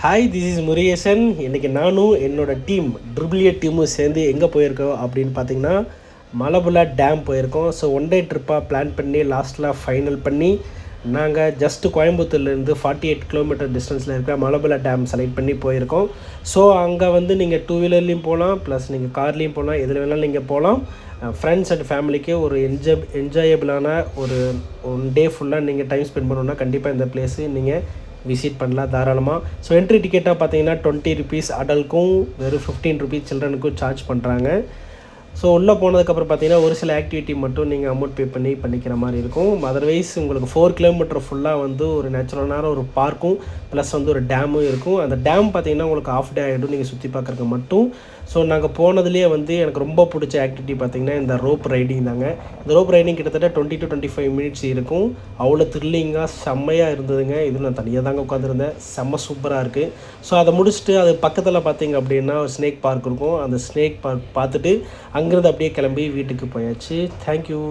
Hi, this is Murugesan. இன்றைக்கி நானும் என்னோடய டீம் ட்ரிபிள் ஏ டீமும் சேர்ந்து எங்கே போயிருக்கோம் அப்படின்னு பார்த்தீங்கன்னா, மலபுலா டேம் போயிருக்கோம். ஸோ ஒன் டே ட்ரிப்பாக பிளான் பண்ணி லாஸ்ட்டில் ஃபைனல் பண்ணி நாங்கள் ஜஸ்ட்டு கோயம்புத்தூர்லேருந்து 48 கிலோமீட்டர் டிஸ்டன்ஸில் இருக்கிற மலபுலா டேம் செலக்ட் பண்ணி போயிருக்கோம். ஸோ அங்கே வந்து நீங்கள் டூ வீலர்லேயும் போகலாம், ப்ளஸ் நீங்கள் கார்லேயும் போகலாம், எதில் வேணாலும் நீங்கள் போகலாம். ஃப்ரெண்ட்ஸ் அண்ட் ஃபேமிலிக்கு ஒரு என்ஜாயபிளான ஒரு ஒன் டே ஃபுல்லாக நீங்கள் டைம் ஸ்பெண்ட் பண்ணணுன்னா கண்டிப்பாக இந்த பிளேஸு நீங்கள் விசிட் பண்ணலாம் தாராளமாக. ஸோ என்ட்ரி டிக்கெட்டாக பார்த்தீங்கன்னா 20 ருபீஸ் அடல்ட்க்கும், வெறும் 15 ருபீஸ் சில்ட்ரனுக்கும் சார்ஜ் பண்ணுறாங்க. ஸோ உள்ளே போனதுக்கப்புறம் பார்த்தீங்கன்னா ஒரு சில ஆக்டிவிட்டி மட்டும் நீங்கள் அமௌண்ட் பே பண்ணி பண்ணிக்கிற மாதிரி இருக்கும். அதர்வைஸ் உங்களுக்கு 4 கிலோமீட்டர் ஃபுல்லாக வந்து ஒரு நேச்சுரலான ஒரு பார்க்கும் ப்ளஸ் வந்து ஒரு டேமும் இருக்கும். அந்த டேம் பார்த்தீங்கன்னா உங்களுக்கு ஆஃப் டே ஆகிடும் நீங்கள் சுற்றி பார்க்குறதுக்கு மட்டும். ஸோ நாங்கள் போனதுலேயே வந்து எனக்கு ரொம்ப பிடிச்ச ஆக்டிவிட்டி பார்த்திங்கன்னா இந்த ரோப் ரைடிங் தாங்க. இந்த ரோப் ரைடிங் கிட்டத்தட்ட 20 to 25 மினிட்ஸ் இருக்கும். அவ்வளோ த்ரில்லிங்காக செம்மையாக இருந்ததுங்க. இது நான் தனியாக தாங்க உட்காந்துருந்தேன். செம்ம சூப்பராக இருக்குது. ஸோ அதை முடிச்சுட்டு அது பக்கத்தில் பார்த்திங்க அப்படின்னா ஒரு ஸ்னேக் பார்க் இருக்கும். அந்த ஸ்னேக் பார்க் பார்த்துட்டு அங்கேருந்து அப்படியே கிளம்பி வீட்டுக்கு போயாச்சு. தேங்க்யூ.